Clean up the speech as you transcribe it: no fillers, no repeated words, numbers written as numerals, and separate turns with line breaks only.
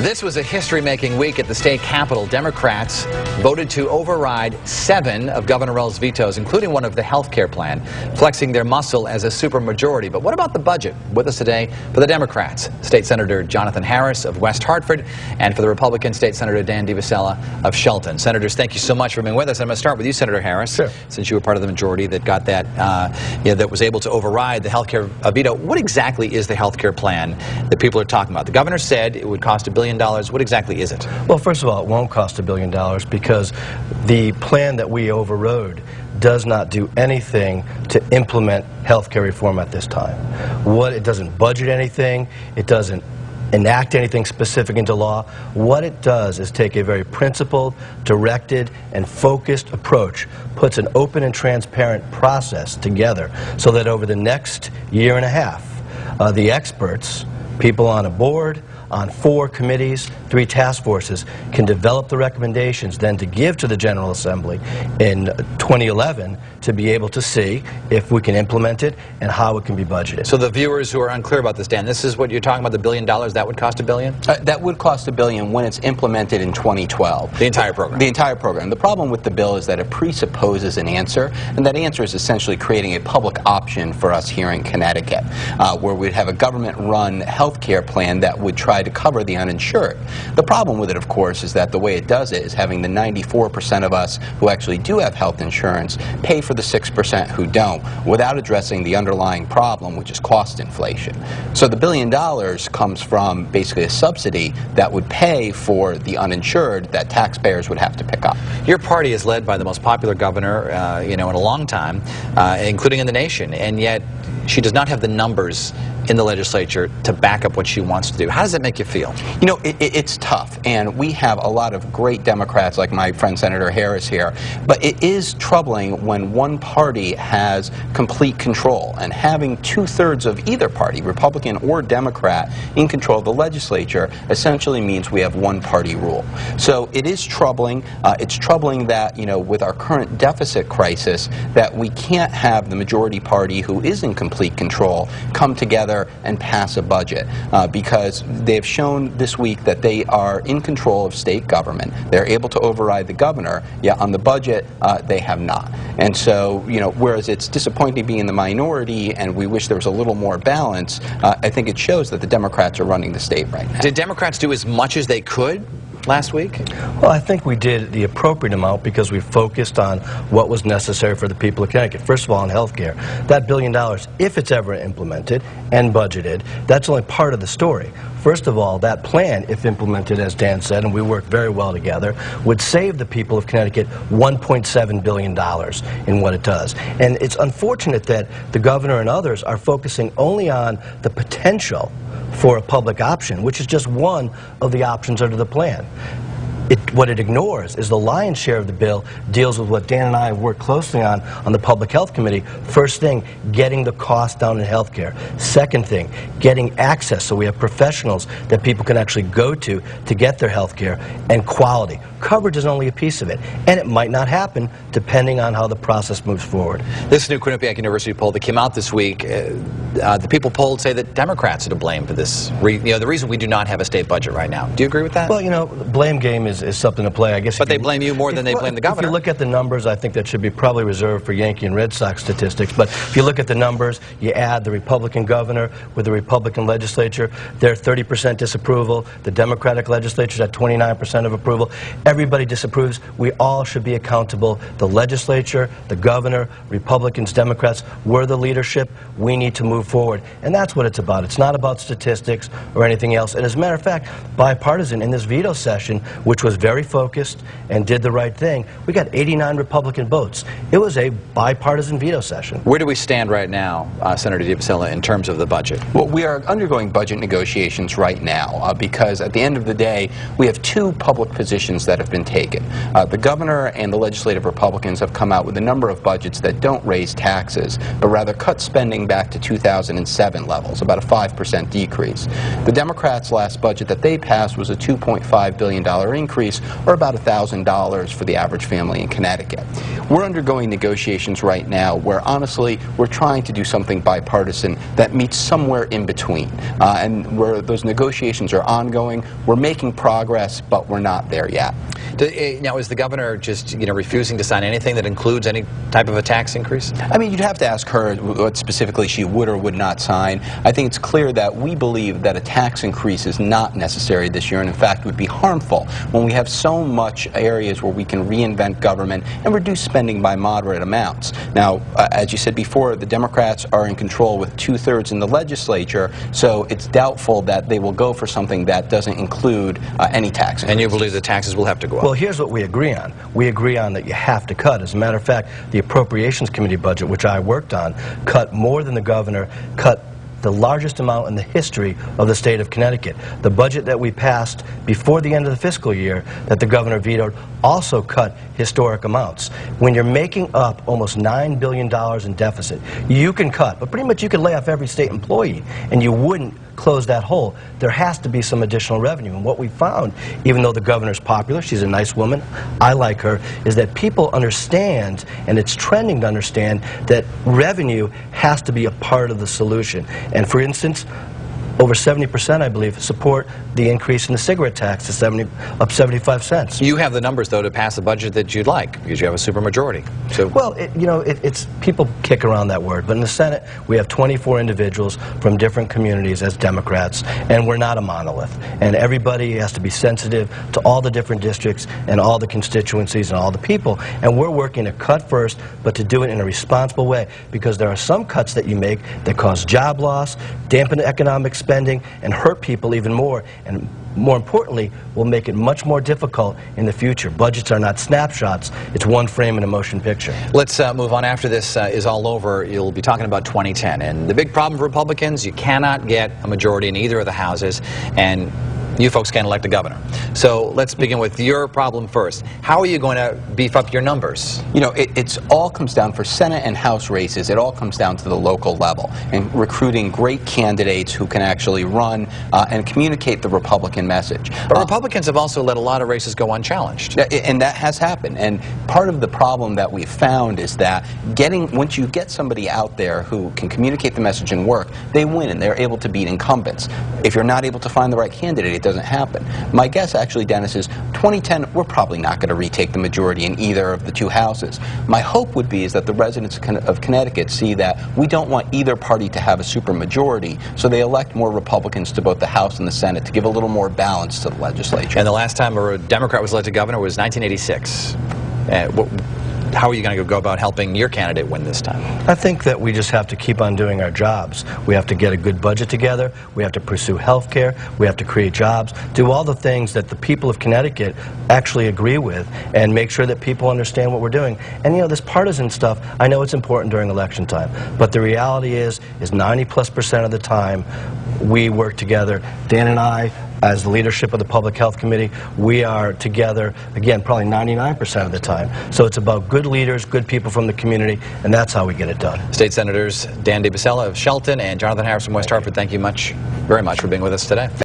This was a history-making week at the state capitol. Democrats voted to override 7 of Governor Rell's vetoes, including one of the health care plan, flexing their muscle as a supermajority. But what about the budget? With us today for the Democrats, State Senator Jonathan Harris of West Hartford, and for the Republican, State Senator Dan DiVasella of Shelton. Senators, thank you so much for being with us. I'm going to start with you, Senator Harris,
sure.
Since you were part of the majority that got that, that was able to override the health care veto. What exactly is the health care plan that people are talking about? The governor said it would cost $1 billion. What exactly is it?
Well, first of all, it won't cost $1 billion because the plan that we overrode does not do anything to implement health care reform at this time. It doesn't budget anything. It doesn't enact anything specific into law. What it does is take a very principled, directed, and focused approach, puts an open and transparent process together so that over the next year and a half, the experts, people on a board, on 4 committees, 3 task forces, can develop the recommendations then to give to the General Assembly in 2011 to be able to see if we can implement it and how it can be budgeted.
So the viewers who are unclear about this, Dan, this is what you're talking about, the $1 billion, that would cost $1 billion?
That would cost $1 billion when it's implemented in 2012.
The entire program?
The entire program. The problem with the bill is that it presupposes an answer, and that answer is essentially creating a public option for us here in Connecticut, where we'd have a government-run health care plan that would try to cover the uninsured. The problem with it, of course, is that the way it does it is having the 94% of us who actually do have health insurance pay for the 6% who don't, without addressing the underlying problem, which is cost inflation. So the $1 billion comes from basically a subsidy that would pay for the uninsured that taxpayers would have to pick up.
Your party is led by the most popular governor, in a long time, including in the nation, and yet she does not have the numbers in the legislature to back up what she wants to do. How does that make you feel?
You know, it's tough, and we have a lot of great Democrats like my friend Senator Harris here, but it is troubling when one party has complete control, and having 2/3 of either party, Republican or Democrat, in control of the legislature essentially means we have one-party rule. So it is troubling. It's troubling that, with our current deficit crisis, that we can't have the majority party who is in complete control come together and pass a budget, because they've shown this week that they are in control of state government. They're able to override the governor, yet on the budget they have not. And so, whereas it's disappointing being in the minority and we wish there was a little more balance, I think it shows that the Democrats are running the state right now.
Did Democrats do as much as they could last week?
Well, I think we did the appropriate amount because we focused on what was necessary for the people of Connecticut. First of all, on health care. That $1 billion, if it's ever implemented and budgeted, that's only part of the story. First of all, that plan, if implemented, as Dan said, and we work very well together, would save the people of Connecticut $1.7 billion in what it does. And it's unfortunate that the governor and others are focusing only on the potential for a public option, which is just one of the options under the plan. What it ignores is the lion's share of the bill deals with what Dan and I have worked closely on the Public Health Committee. First thing, getting the cost down in health care. Second thing, getting access so we have professionals that people can actually go to get their health care, and quality. Coverage is only a piece of it, and it might not happen depending on how the process moves forward.
This new Quinnipiac University poll that came out this week, the people polled say that Democrats are to blame for this. The reason we do not have a state budget right now. Do you agree with that?
Well, the blame game is something to play, I guess.
But they blame you more than they blame the governor.
If you look at the numbers, I think that should be probably reserved for Yankee and Red Sox statistics. But if you look at the numbers, you add the Republican governor with the Republican legislature, they're 30% disapproval. The Democratic legislature's at 29% of approval. Everybody disapproves. We all should be accountable. The legislature, the governor, Republicans, Democrats, we're the leadership. We need to move forward. And that's what it's about. It's not about statistics or anything else. And as a matter of fact, bipartisan in this veto session, which was very focused and did the right thing, we got 89 Republican votes. It was a bipartisan veto session.
Where do we stand right now, Senator DiVasella, in terms of the budget?
Well, we are undergoing budget negotiations right now because at the end of the day, we have 2 public positions that have been taken. The governor and the legislative Republicans have come out with a number of budgets that don't raise taxes, but rather cut spending back to 2007 levels, about a 5% decrease. The Democrats' last budget that they passed was a $2.5 billion increase increase, or about $1,000 for the average family in Connecticut. We're undergoing negotiations right now where, honestly, we're trying to do something bipartisan that meets somewhere in between. And where those negotiations are ongoing, we're making progress, but we're not there yet.
Now, is the governor just, refusing to sign anything that includes any type of a tax increase?
I mean, you'd have to ask her what specifically she would or would not sign. I think it's clear that we believe that a tax increase is not necessary this year, and in fact would be harmful when we have so much areas where we can reinvent government and reduce spending by moderate amounts. Now, as you said before, the Democrats are in control with 2/3 in the legislature, so it's doubtful that they will go for something that doesn't include any tax increases.
And you believe the taxes will have to go up?
Well, here's what we agree on. We agree on that you have to cut. As a matter of fact, the Appropriations Committee budget, which I worked on, cut more than the governor, cut the largest amount in the history of the state of Connecticut. The budget that we passed before the end of the fiscal year that the governor vetoed also cut historic amounts. When you're making up almost $9 billion in deficit, you can cut, but pretty much you can lay off every state employee and you wouldn't close that hole. There has to be some additional revenue. And what we found, even though the governor's popular, she's a nice woman, I like her, is that people understand, and it's trending to understand, that revenue has to be a part of the solution. And for instance, over 70%, I believe, support the increase in the cigarette tax to up 75 cents.
You have the numbers, though, to pass the budget that you'd like, because you have a supermajority. So,
well, it's people kick around that word, but in the Senate, we have 24 individuals from different communities as Democrats, and we're not a monolith. And everybody has to be sensitive to all the different districts and all the constituencies and all the people. And we're working to cut first, but to do it in a responsible way, because there are some cuts that you make that cause job loss, dampen economic spending, and hurt people even more, and more importantly, will make it much more difficult in the future. Budgets are not snapshots. It's one frame in a motion picture.
Let's move on. After this is all over, you'll be talking about 2010. And the big problem for Republicans, you cannot get a majority in either of the houses, and you folks can't elect a governor. So let's begin with your problem first. How are you going to beef up your numbers?
You know, it's all comes down, for Senate and House races, it all comes down to the local level and recruiting great candidates who can actually run and communicate the Republican message.
But Republicans have also let a lot of races go unchallenged.
And that has happened. And part of the problem that we've found is that once you get somebody out there who can communicate the message and work, they win and they're able to beat incumbents. If you're not able to find the right candidate, it doesn't happen. My guess, actually, Dennis, is 2010, we're probably not going to retake the majority in either of the two houses. My hope would be is that the residents of Connecticut see that we don't want either party to have a supermajority, so they elect more Republicans to both the House and the Senate to give a little more balance to the legislature.
And the last time a Democrat was elected governor was 1986. How are you going to go about helping your candidate win this time?
I think that we just have to keep on doing our jobs. We have to get a good budget together. We have to pursue health care. We have to create jobs. Do all the things that the people of Connecticut actually agree with, and make sure that people understand what we're doing. And you know, this partisan stuff, I know it's important during election time, but the reality is 90+% of the time we work together. Dan and I, as the leadership of the Public Health Committee, we are together, again, probably 99% of the time. So it's about good leaders, good people from the community, and that's how we get it done.
State Senators Dan DeBasella of Shelton and Jonathan Harris from West Hartford, thank you very much for being with us today.